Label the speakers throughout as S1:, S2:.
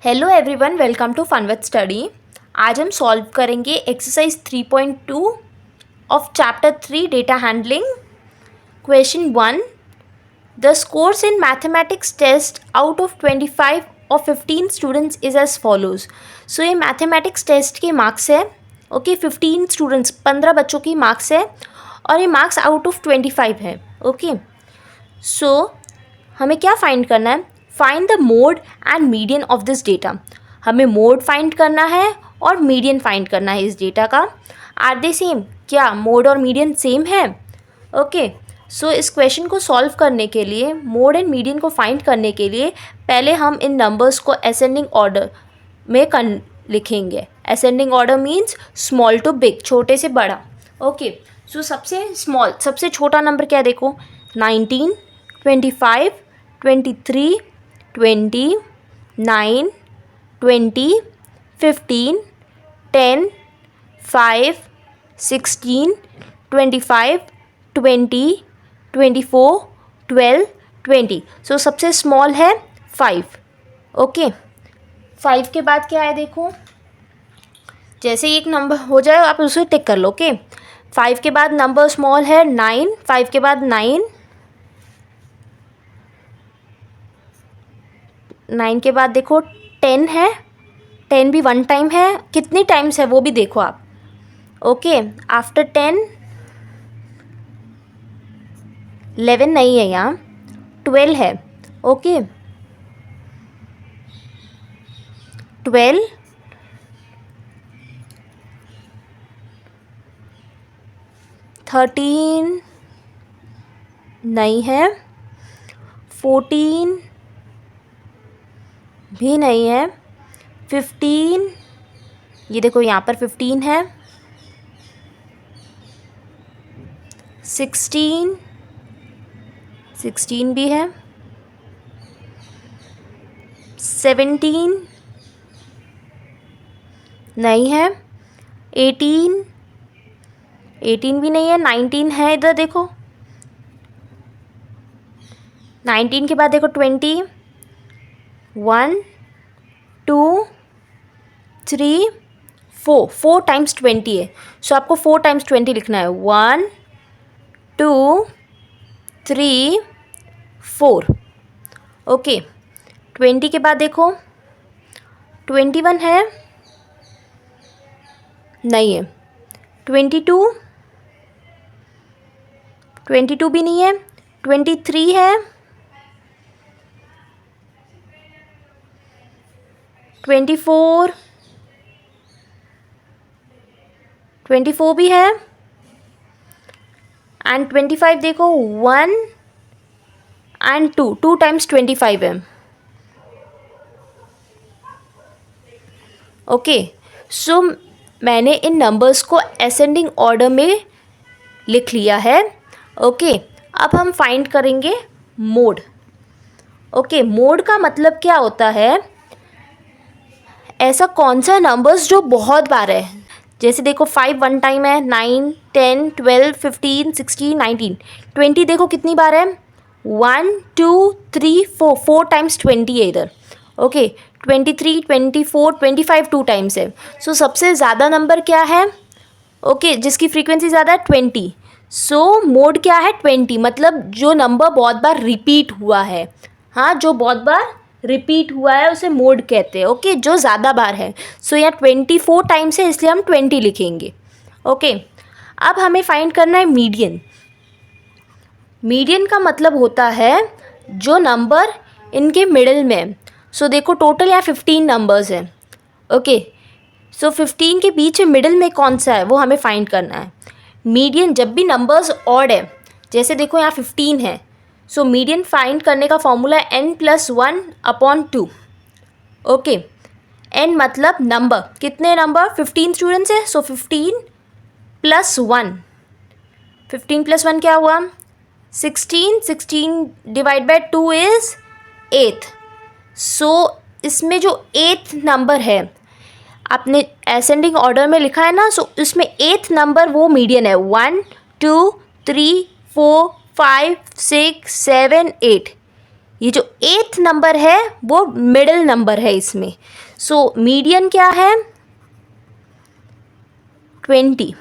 S1: Hello everyone, welcome to fun with study. आज हम solve करेंगे exercise 3.2 of chapter 3 data handling. Question 1, the scores in mathematics test out of 25 और 15 students is as follows. So ये mathematics test के marks है। Okay 15 students 15 बच्चों की marks है और ये मार्क्स आउट ऑफ 25 है। ओके सो हमें क्या फाइंड करना है? Find the mode and median of this data. हमें मोड फाइंड करना है और मीडियन फाइंड करना है इस डेटा का। Are they same? क्या मोड और मीडियन सेम है? ओके सो इस क्वेश्चन को सॉल्व करने के लिए, मोड एंड मीडियन को फाइंड करने के लिए पहले हम इन नंबर्स को असेंडिंग ऑर्डर में लिखेंगे। Ascending order means small to big, छोटे से बड़ा। ओके सो सबसे स्मॉल, सबसे छोटा नंबर क्या देखो? 19, 25, 23, 20, 9, 20, 15, 10, 5, 16, 25, 20, 24, 12, 20। सो सबसे स्मॉल है 5। ओके 5 के बाद क्या है देखो, जैसे ही एक नंबर हो जाए आप उसे टिक कर लो। ओके 5 के बाद नंबर स्मॉल है 9, 5 के बाद 9, 9 के बाद देखो 10 है, 10 भी 1 टाइम है, कितनी टाइम्स है वो भी देखो आप। ओके आफ्टर 10 11 नहीं है यहाँ, 12 है। ओके 12, 13 नहीं है, 14 भी नहीं है, 15 ये देखो यहाँ पर 15 है, 16 भी है, 17 नहीं है, 18 भी नहीं है, 19 है, इधर देखो 19 के बाद देखो 20, 1 2 3 4 टाइम्स 20 है। सो आपको 4 टाइम्स 20 लिखना है। 1 2 3 4। ओके 20 के बाद देखो 21 है, नहीं है, 22 भी नहीं है, 23 है, 24 भी है, एंड 25 देखो 1 एंड 2 टाइम्स 25 है। ओके सो मैंने इन नंबर्स को असेंडिंग ऑर्डर में लिख लिया है। ओके अब हम फाइंड करेंगे मोड। ओके मोड का मतलब क्या होता है? ऐसा कौन सा नंबर्स जो बहुत बार है। जैसे देखो 5 1 टाइम है, 9 10 12 15 16 19 20 देखो कितनी बार है? 1 2 3 4 टाइम्स 20 है इधर। ओके 23 24 25 2 टाइम्स है। सो सबसे ज़्यादा नंबर क्या है? ओके जिसकी फ्रीक्वेंसी ज़्यादा है 20। सो मोड क्या है? 20, मतलब जो नंबर बहुत बार रिपीट हुआ है। हाँ जो बहुत बार रिपीट हुआ है उसे मोड कहते हैं। ओके जो ज़्यादा बार है। सो यहाँ 24 टाइम्स है इसलिए हम 20 लिखेंगे। ओके अब हमें फाइंड करना है मीडियन। मीडियन का मतलब होता है जो नंबर इनके मिडिल में। सो देखो टोटल यहाँ 15 नंबर्स हैं। ओके सो 15 के बीच में मिडिल में कौन सा है वो हमें फाइंड करना है। मीडियन जब भी नंबर्स ऑड है, जैसे देखो यहाँ 15 है, सो मीडियन फाइंड करने का फॉर्मूला है n+1/2। ओके n मतलब नंबर, कितने नंबर? 15 स्टूडेंट्स है, सो 15 + 1। 15 + 1 क्या हुआ? 16 16 डिवाइड बाय 2 इज़ 8। सो इसमें जो 8th नंबर है आपने असेंडिंग ऑर्डर में लिखा है ना, सो इसमें 8th नंबर वो मीडियन है। 1 2 3 4 5 6 7 8 ये जो 8th नंबर है वो मिडिल नंबर है इसमें। सो मीडियन क्या है? 20।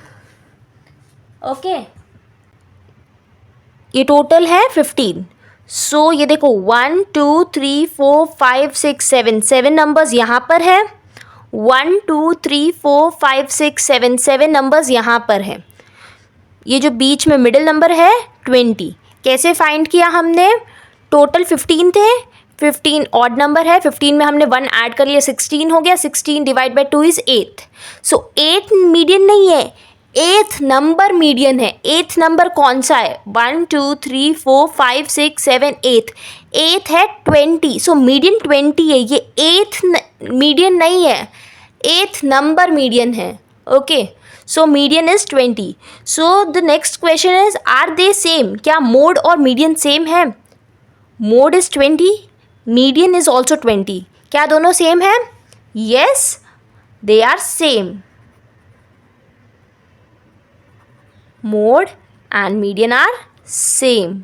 S1: ओके, ये टोटल है 15। सो ये देखो 1 2 3 4 5 6 7 7 नंबर्स यहाँ पर है, 1 2 3 4 5 6 7 7 नंबर्स यहाँ पर है। ये जो बीच में मिडिल नंबर है 20। कैसे फाइंड किया हमने? टोटल 15 थे, 15 ऑड नंबर है, 15 में हमने 1 ऐड कर लिया, 16 हो गया। 16 divide by 2 is 8। So 8 median नहीं है, 8th नंबर मीडियन है। 8th नंबर कौन सा है? 1 2 3 4 5 6 7 8। 8 है 20, सो मीडियन 20 है। ये 8th मीडियन नहीं है, 8th नंबर मीडियन है। Okay, so median is 20। So the next question is are they same? क्या मोड और मीडियन सेम है? Mode is 20, median is also 20। क्या दोनों सेम है? Yes, they are same. Mode and median are same.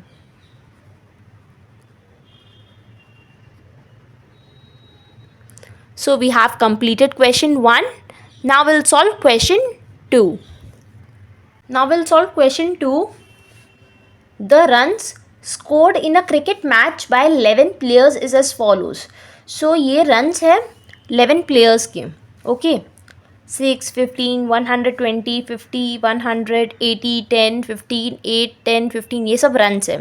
S1: So we have completed question 1. Now we'll solve question 2. Now we'll solve question 2. The runs scored in a cricket match by 11 players is as follows. So ये runs है 11 players के. Okay. 6 15 120 50 100 80 10 15 8 10 15 ये सब runs है।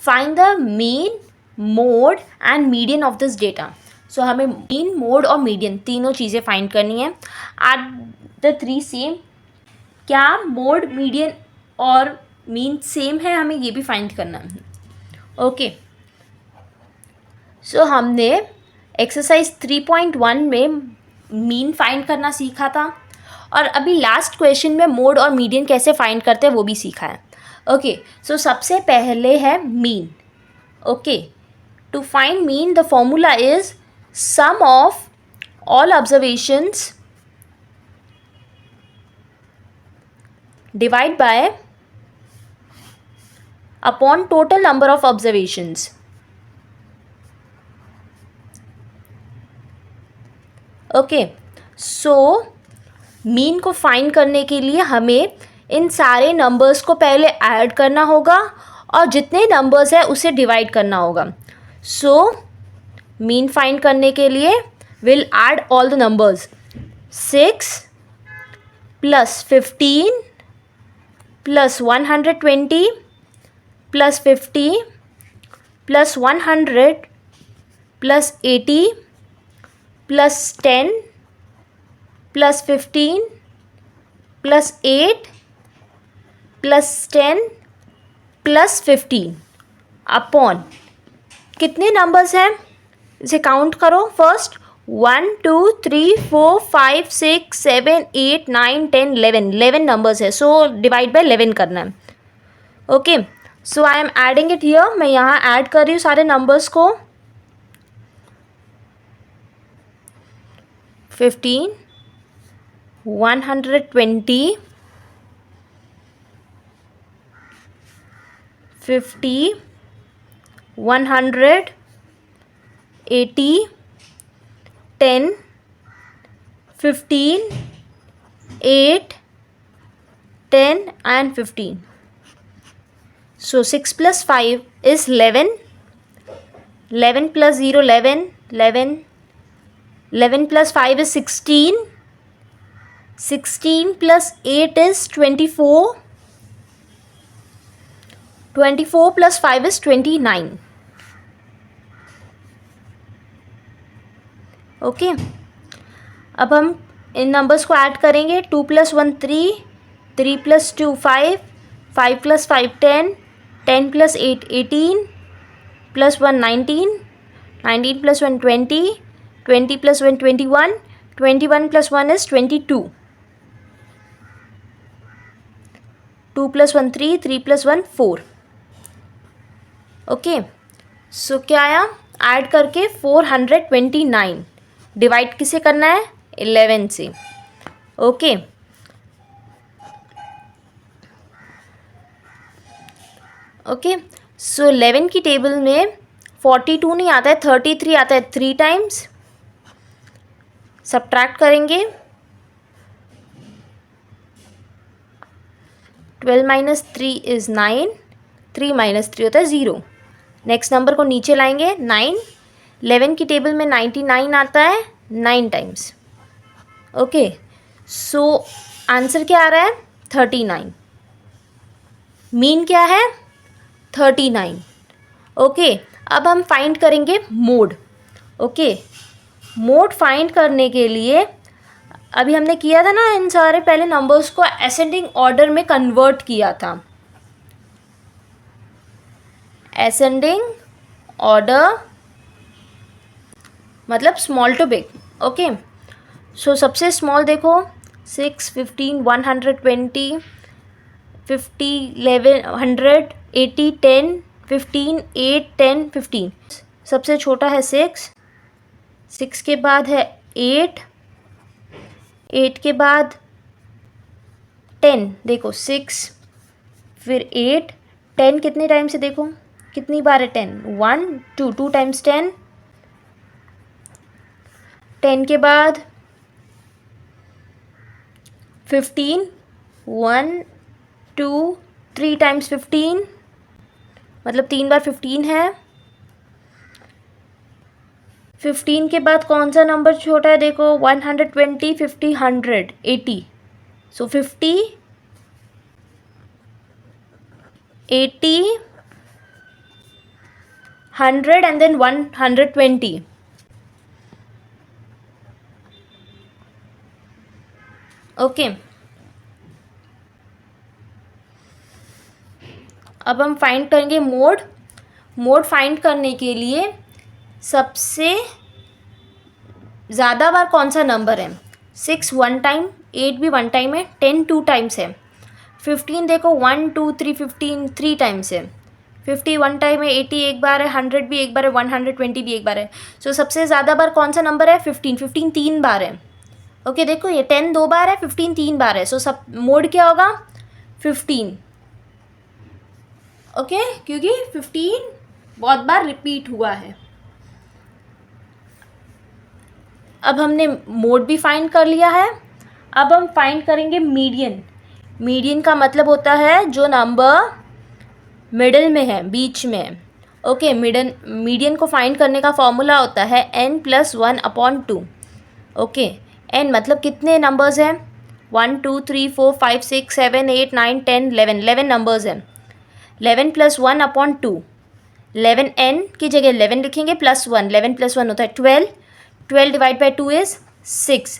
S1: Find the mean, mode and median of this data. So हमें mean, mode और median तीनों चीज़ें फाइंड करनी है। Are the three same? क्या मोड, मीडियन और मीन सेम है? हमें ये भी फाइंड करना है। ओके, सो हमने एक्सरसाइज 3.1 में मीन फाइंड करना सीखा था, और अभी लास्ट क्वेश्चन में मोड और मीडियन कैसे फाइंड करते हैं वो भी सीखा है। ओके, सो सबसे पहले है mean. Okay, to find mean the formula is sum of all observations divide by upon total number of observations. Okay, so mean को फाइंड करने के लिए हमें इन सारे नंबर्स को पहले ऐड करना होगा और जितने नंबर्स है उसे डिवाइड करना होगा। सो मीन फाइंड करने के लिए will add all the numbers. 6 plus 15 plus 120 plus 50 plus 100 plus 80 plus 10 plus 15 plus 8 plus 10 plus 15 upon कितने नंबर्स हैं इसे काउंट करो। फर्स्ट 1 2 3 4 5 6 7 8 9 10 11 11 नंबर्स है, सो डिवाइड बाय 11 करना है। Okay, so I am adding it here. मैं यहाँ ऐड कर रही हूँ सारे नंबर्स को। 15 120 50 100 80 10 15 8 10 and 15. So 6 plus 5 is 11. 11 plus 0 11 11. 11 plus 5 is 16. 16 plus 8 is 24. 24 plus 5 is 29. Okay, अब हम इन नंबर्स को ऐड करेंगे। 2 plus 1 3, 3 plus 2 5, 5 plus 5 10, 10 plus 8 18, plus 1 19, 19 plus 1 20, 20 plus 1 21, 21 plus 1 is 22. 2 plus 1 3, 3 plus 1 4. Okay, सो क्या आया? ऐड करके 429। डिवाइड किसे करना है? 11 से। ओके, ओके, सो 11 की टेबल में 42 नहीं आता है, 33 आता है 3 टाइम्स। सब्ट्रैक्ट करेंगे, 12 माइनस 3 इज़ 9, 3 माइनस 3 होता है 0। नेक्स्ट नंबर को नीचे लाएंगे, 9, 11 की टेबल में 99 आता है 9 टाइम्स। ओके, सो आंसर क्या आ रहा है? 39। मीन क्या है? 39। ओके, अब हम फाइंड करेंगे मोड। ओके, मोड फाइंड करने के लिए अभी हमने किया था ना, इन सारे पहले नंबर्स को असेंडिंग ऑर्डर में कन्वर्ट किया था। असेंडिंग ऑर्डर मतलब स्मॉल टू बिग। ओके, सो सबसे स्मॉल देखो 6, 15, 120, 50, 11, 100, 80, 10, 15, 8, 10, 15। सबसे छोटा है 6, 6 के बाद है 8, 8 के बाद 10। देखो 6 फिर 8, 10 कितने टाइम से देखो कितनी बार है 10, 1, 2, 2 टाइम्स 10, 10 के बाद 15, 1, 2, 3 टाइम्स 15, मतलब 3 बार 15 है। 15 के बाद कौन सा नंबर छोटा है देखो, 120, 50, 100, 80। सो 50, 80, 100 एंड देन 120। ओके, अब हम फाइंड करेंगे मोड। मोड फाइंड करने के लिए सबसे ज़्यादा बार कौन सा नंबर है? 6 1 टाइम, 8 भी 1 टाइम है, 10 2 टाइम्स है। 15 देखो 1 2 3, 15 3 टाइम्स है। 50 1 टाइम है, 80 एक बार है, 100 भी एक बार है, 120 भी एक बार है। सो सबसे ज़्यादा बार कौन सा नंबर है? 15, 15 3 बार है। ओके, देखो ये 10 2 बार है, 15 3 बार है। सो सब मोड क्या होगा? 15। ओके, क्योंकि 15 बहुत बार रिपीट हुआ है। अब हमने मोड भी फाइंड कर लिया है। अब हम फाइंड करेंगे मीडियन। मीडियन का मतलब होता है जो नंबर मिडिल में है, बीच में है। ओके, मीडियन को फाइंड करने का फॉर्मूला होता है n+1/2। ओके, n मतलब कितने नंबर्स हैं? 1 2 3 4 5 6 7 8 9 10 11, 11 नंबर्स हैं। 11 + 1/2, 11 n की जगह 11 लिखेंगे प्लस 1, 11 + 1 होता है 12, 12 डिवाइड बाई 2 इज़ 6।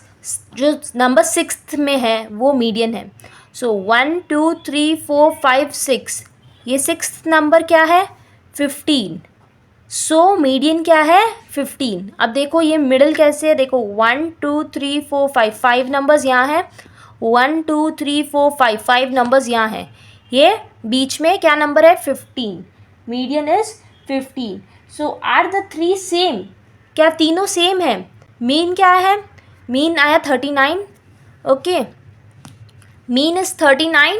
S1: जो नंबर 6th में है वो मीडियन है। सो 1 2 3 4 5 6, ये 6th नंबर क्या है? 15। सो मीडियन क्या है? 15। अब देखो ये मिडिल कैसे है, देखो 1 2 3 4 5, 5 नंबर्स यहाँ हैं, 1 2 3 4 5, 5 नंबर्स यहाँ हैं। ये बीच में क्या नंबर है? 15। Median is 15। So are the 3 same? क्या तीनों सेम है? मीन क्या है? मीन आया 39। Okay, mean is 39,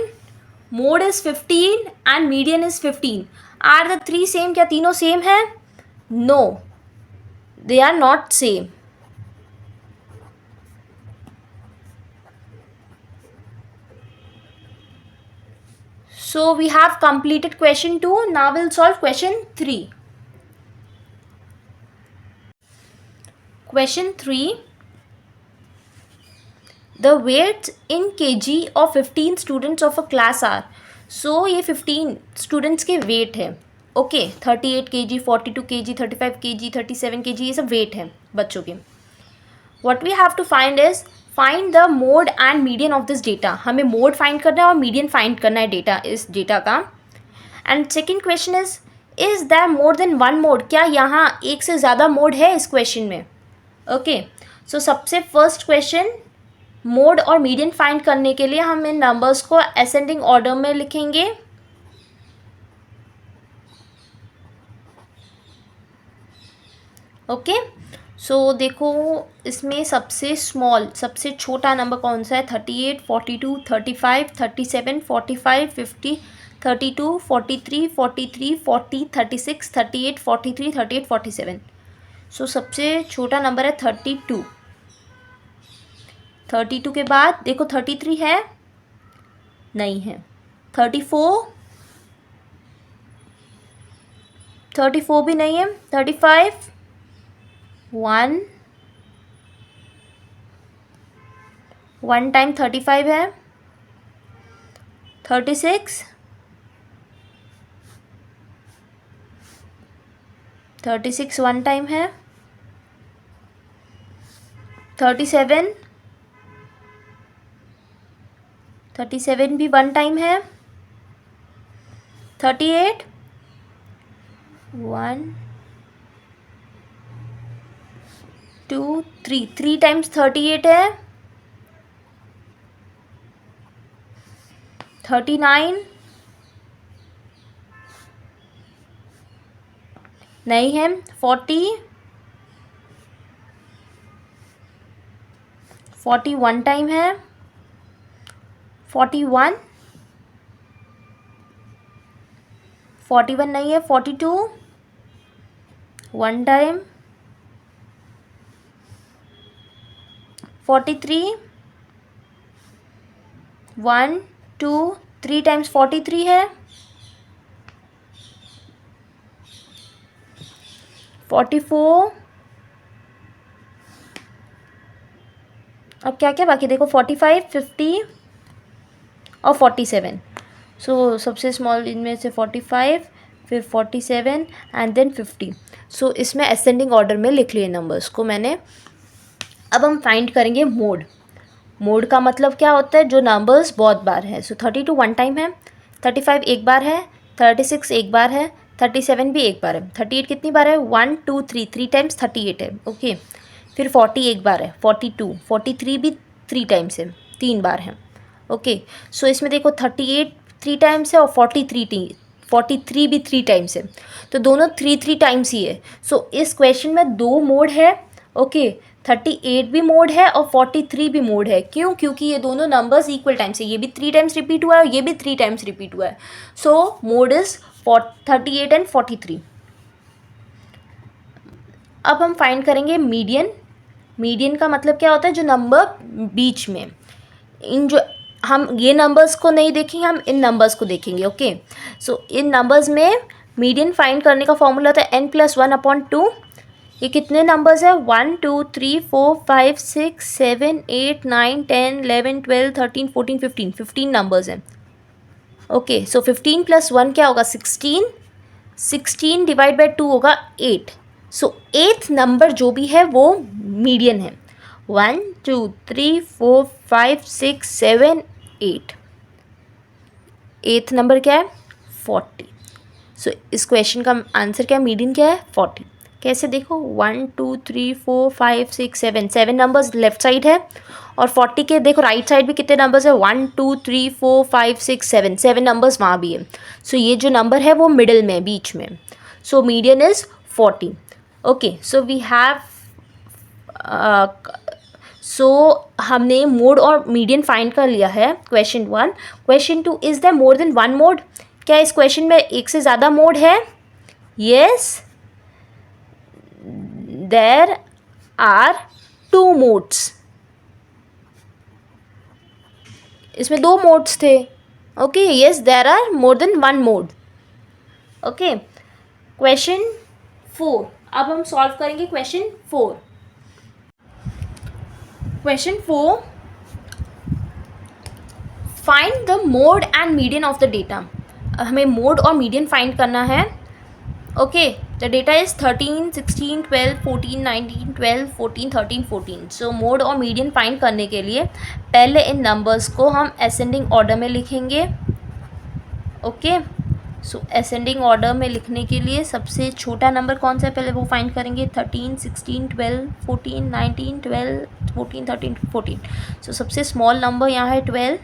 S1: mode is 15 and median is 15। Are the 3 same? क्या तीनों सेम है? No, they are not same. So we have completed question 2. Now we'll solve question 3. Question 3. The weights in kg of 15 students of a class are. So ये 15 students के weight है. Okay, 38 kg, 42 kg, 35 kg, 37 kg, ये सब weight है बच्चों के. What we have to find is find the mode and median of this data. हमें mode find करना है और मीडियन फाइंड करना है डेटा, इस डेटा का। And second question is there more than one mode? क्या यहाँ एक से ज़्यादा मोड है इस क्वेश्चन में? ओके, सो सबसे फर्स्ट क्वेश्चन, मोड और मीडियन फाइंड करने के लिए हम इन नंबर्स को असेंडिंग ऑर्डर में लिखेंगे। ओके, सो देखो इसमें सबसे स्मॉल, सबसे छोटा नंबर कौन सा है? 38, 42, 35, 37, 45, 50, 32, 43, 43, 40, 36, 38, 43, 38, 47. सो सबसे छोटा नंबर है 32. 32 के बाद देखो 33 है, नहीं है. 34, 34 भी नहीं है. 35, 1 टाइम 35 है. 36, 36 1 टाइम है. 37, 37 भी 1 टाइम है. 38, 1 2 3, 3 टाइम्स 38 है. 39 नहीं है. 40, 41 टाइम है. 41, 41 नहीं है. 42 1 टाइम. 43 1 2 3 टाइम्स 43 है. 44, अब क्या क्या बाकी देखो 45, 50 और 47. सो सबसे स्मॉल इनमें से 45, फिर 47 एंड देन 50. सो इसमें असेंडिंग ऑर्डर में लिख लिए नंबर्स को मैंने. अब हम फाइंड करेंगे मोड. मोड का मतलब क्या होता है, जो नंबर्स बहुत बार है. सो 32 1 टाइम है. 35 एक बार है. 36 एक बार है. 37 भी एक बार है. 38 कितनी बार है, 1 2 3, 3 टाइम्स 38 है. ओके. फिर 40 एक बार है. 42, 43 भी 3 टाइम्स है, 3 बार है. ओके. सो इसमें देखो 38 3 टाइम्स है और 43 भी 3 टाइम्स है. तो दोनों 3 टाइम्स ही है. सो इस क्वेश्चन में 2 मोड है. ओके. 38 भी मोड है और 43 भी मोड है. क्यों? क्योंकि ये दोनों नंबर्स इक्वल टाइम्स है. ये भी 3 टाइम्स रिपीट हुआ है और ये भी 3 टाइम्स रिपीट हुआ है. सो मोड इज 38 एंड 43. अब हम फाइंड करेंगे मीडियन. मीडियन का मतलब क्या होता है, जो नंबर बीच में. इन जो हम ये नंबर्स को नहीं देखेंगे, हम इन नंबर्स को देखेंगे. ओके. सो इन नंबर्स में मीडियन फाइंड करने का फॉर्मूला होता है n+1/2. ये कितने नंबर्स है, 1 2 3 4 5 6 7 8 9 10 11 12 13 14 15. 15 नंबर्स हैं. ओके. सो 15 + 1 क्या होगा, 16. 16 डिवाइड बाई 2 होगा 8. सो 8th नंबर जो भी है वो मीडियन है. 1 2 3 4 5 6 7 8. 8th नंबर क्या है, 40. सो इस क्वेश्चन का आंसर क्या है, मीडियन क्या है, 40. कैसे देखो, 1 2 3 4 5 6 7, 7 नंबर्स लेफ्ट साइड है. और 40 के देखो राइट साइड भी कितने नंबर्स है, 1 2 3 4 5 6 7, 7 नंबर्स वहाँ भी है. सो ये जो नंबर है वो मिडिल में, बीच में. So median is 40. Okay. So we have हमने मोड और मीडियन फाइंड कर लिया है. Question 1. Question 2, is there more than 1 mode. क्या इस क्वेश्चन में एक से ज़्यादा मोड है? Yes, there are 2 modes. इसमें 2 मोड्स थे. Okay. Yes, there are more than 1 mode. Okay. Question 4. अब हम सॉल्व करेंगे question 4. Question 4, find the mode and median of the data. हमें मोड और मीडियन फाइंड करना है. Okay. The data is 13 16 12 14 19 12 14 13 14. So mode और मीडियन फाइंड करने के लिए पहले इन नंबर्स को हम असेंडिंग ऑर्डर में लिखेंगे. ओके. सो असेंडिंग ऑर्डर में लिखने के लिए सबसे छोटा नंबर कौन सा है पहले वो फाइंड करेंगे. 13 16 12 14 19 12 14 13 14. सो सबसे स्मॉल नंबर यहाँ है 12.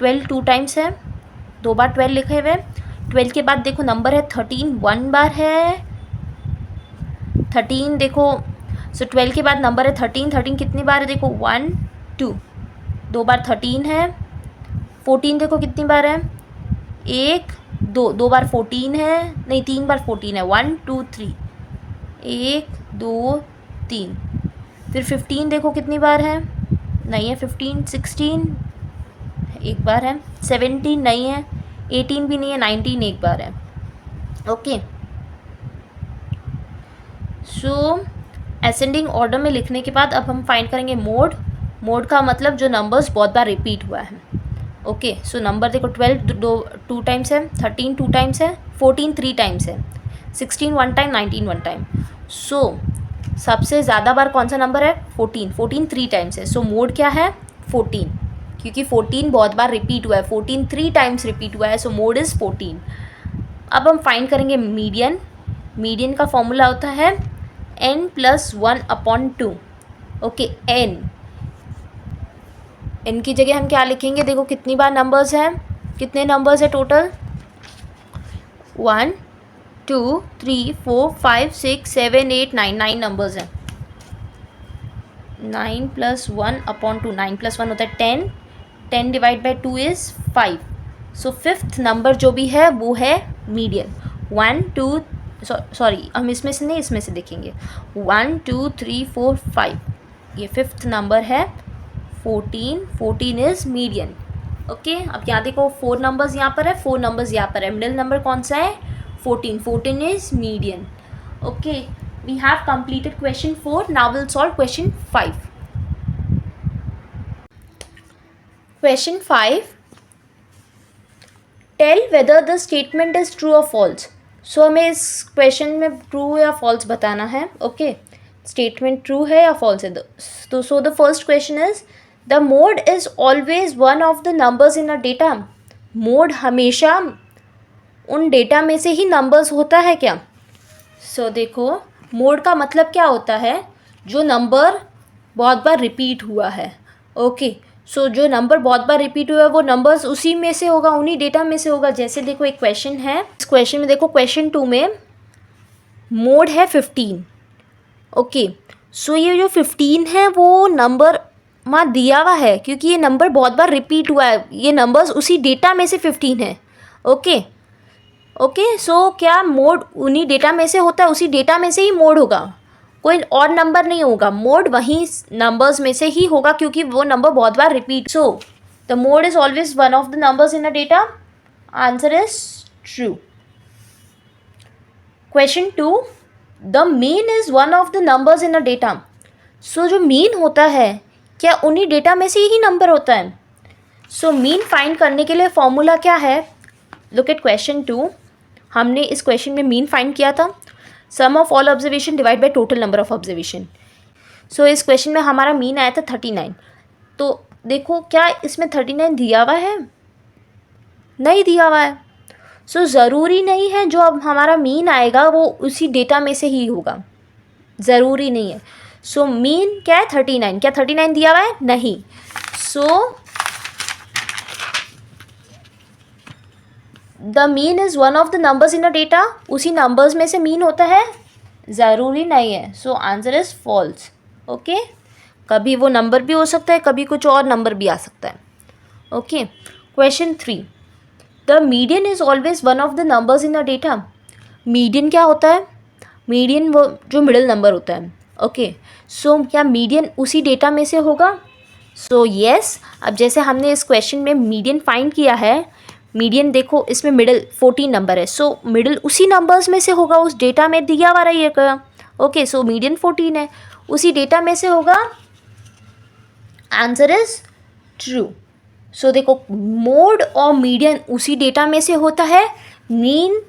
S1: 12 2 टाइम्स है, 2 बार 12 लिखे हुए. 12 के बाद देखो नंबर है 13, 1 बार है. 13 देखो. सो 12 के बाद नंबर है 13. 13 कितनी बार है देखो, 1 2, 2 बार 13 है. 14 देखो कितनी बार है, 1 दो बार 14 है, नहीं 3 बार 14 है, 1 2 3, 1 2 3। फिर 15 देखो कितनी बार है, नहीं है 15, 16 एक बार है, 17 नहीं है, 18 भी नहीं है, 19 एक बार है। ओके, सो असेंडिंग ऑर्डर में लिखने के बाद अब हम फाइंड करेंगे मोड। मोड का मतलब जो नंबर्स बहुत बार रिपीट हुआ है। ओके, सो नंबर देखो 12 टू टाइम्स है, 13 टू टाइम्स है, 14 3 टाइम्स है, 16 वन टाइम, 19 वन टाइम। सो सबसे ज़्यादा बार कौन सा नंबर है, 14, 14 3 टाइम्स है। सो मोड क्या है, 14, क्योंकि 14 बहुत बार रिपीट हुआ है, 14 3 टाइम्स रिपीट हुआ है, सो मोड इज़ 14। अब हम फाइंड करेंगे मीडियन। मीडियन का फॉर्मूला होता है n+1/2। ओके, n की जगह हम क्या लिखेंगे, देखो कितनी बार नंबर्स हैं, कितने नंबर्स है टोटल, 1 2 3 4 5 6 7 8 9, 9 नंबर्स हैं। 9+1/2, 9+1 होता है 10, 10 divide by 2 is 5। So fifth number जो भी है वो है मीडियन। 1 2 सॉरी हम इसमें से नहीं, इसमें से देखेंगे, 1 2 3 4 5, ये फिफ्थ नंबर है 14, 14 इज़ मीडियन। ओके, अब यहाँ देखो 4 नंबर्स यहाँ पर है, 4 नंबर्स यहाँ पर है, मिडिल नंबर कौन सा है, 14, 14 is median. Okay, we have completed question 4. Now we'll solve question 5. Question 5. Tell whether the statement is true or false. So हमें इस क्वेश्चन में ट्रू या फॉल्स बताना है। ओके, स्टेटमेंट ट्रू है या फॉल्स है। तो so the first question is the mode is always one of the numbers in a data. Mode हमेशा उन डेटा में से ही नंबर्स होता है क्या। सो देखो मोड का मतलब क्या होता है, जो नंबर बहुत बार रिपीट हुआ है। ओके, सो जो नंबर बहुत बार रिपीट हुआ है वो नंबर्स उसी में से होगा, उन्हीं डेटा में से होगा। जैसे देखो एक क्वेश्चन है, इस क्वेश्चन में देखो क्वेश्चन 2 में मोड है 15। ओके, सो ये जो 15 है वो नंबर वहाँ दिया हुआ है, क्योंकि ये नंबर बहुत बार रिपीट हुआ है, ये नंबर्स उसी डेटा में से 15 है। ओके ओके, सो क्या मोड उन्हीं डेटा में से होता है, उसी डेटा में से ही मोड होगा, कोई और नंबर नहीं होगा, मोड वहीं नंबर्स में से ही होगा, क्योंकि वो नंबर बहुत बार repeat. So the mode is always one of the numbers in a data. Answer is true. Question 2, the mean is one of the numbers in a data. So जो मीन होता है क्या उन्हीं डेटा में से ही नंबर होता है। So mean find करने के लिए फॉर्मूला क्या है, लुक एट क्वेश्चन 2। हमने इस क्वेश्चन में मीन फाइंड किया था, sum of all observation divide by total number of observation. So इस क्वेश्चन में हमारा मीन आया था 39। तो देखो क्या इसमें 39 दिया हुआ है, नहीं दिया हुआ है। सो ज़रूरी नहीं है जो अब हमारा मीन आएगा वो उसी डेटा में से ही होगा, ज़रूरी नहीं है। सो मीन क्या है 39, क्या 39 दिया हुआ है, नहीं। So the mean is one of the numbers in a data, उसी नंबर्स में से मीन होता है, ज़रूरी नहीं है। So answer is false. Okay, कभी वो नंबर भी हो सकता है, कभी कुछ और नंबर भी आ सकता है। Okay, question 3, the median is always one of the numbers in a data. Median क्या होता है, मीडियन वो जो मिडिल नंबर होता है। ओके, सो क्या मीडियन उसी डेटा में से होगा। सो येस, अब जैसे हमने इस क्वेश्चन में मीडियन फाइंड किया है, मीडियन देखो इसमें मिडिल 14 नंबर है, सो मिडिल उसी नंबर्स में से होगा, उस डेटा में दिया हुआ रहेगा। ओके, सो मीडियन 14 है, उसी डेटा में से होगा। Answer is true. सो देखो मोड और मीडियन उसी डेटा में से होता है, मीन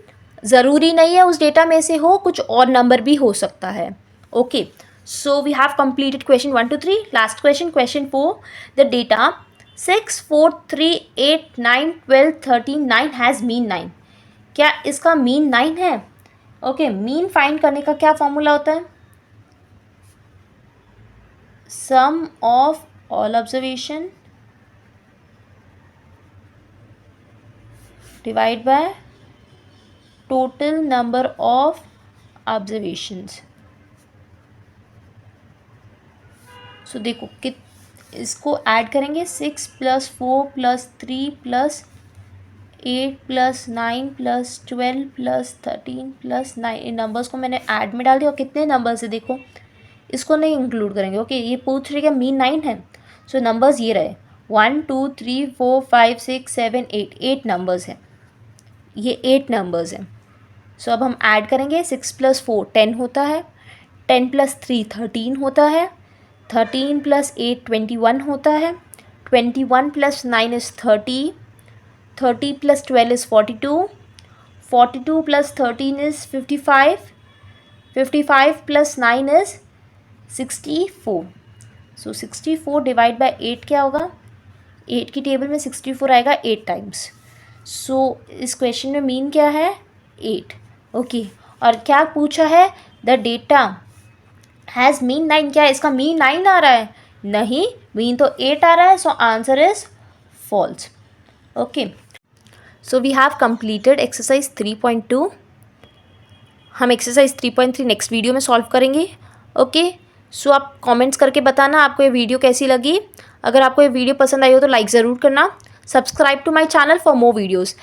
S1: ज़रूरी नहीं है उस डेटा में से हो, कुछ और नंबर भी हो सकता है। Okay, so we have completed question 1 to 3. Last question, question 4, the data 6 4 3 8 9 12 13 9 has mean 9। क्या इसका मीन 9 है। ओके, मीन फाइंड करने का क्या फॉर्मूला होता है, sum of all observation divide by total number of observations. So देखो कि इसको ऐड करेंगे, 6 + 4 + 3 + 8 + 9 + 12 + 13 + 9, इन नंबर्स को मैंने ऐड में डाल दिया। और कितने नंबर्स है देखो, इसको नहीं इंक्लूड करेंगे। ओके, ये पूछ रही है मीन 9 है, सो नंबर्स ये रहे 1 2 3 4 5 6 7 8, 8 नंबर्स हैं, ये 8 नंबर्स हैं। सो अब हम ऐड करेंगे। 6 + 4 10 होता है, 10 + 3 13 होता है, 13 + 8 21 होता है, 21 + 9 is 30, 30 + 12 is 42, 42 + 13 is 55, 55 + 9 is 64। So 64 divide by 8 क्या होगा, 8 की टेबल में 64 आएगा 8 टाइम्स। सो इस क्वेश्चन में मीन क्या है, 8। ओके, और क्या पूछा है, द डेटा हैज़ मीन 9, क्या इसका मीन 9 आ रहा है, नहीं, मीन तो 8 आ रहा है। So answer is false. Okay, so we have completed exercise 3.2। हम एक्सरसाइज 3.3 नेक्स्ट वीडियो में सॉल्व करेंगे। ओके, सो आप कमेंट्स करके बताना आपको ये वीडियो कैसी लगी। अगर आपको ये वीडियो पसंद आई हो तो लाइक ज़रूर करना। Subscribe to my channel for more videos.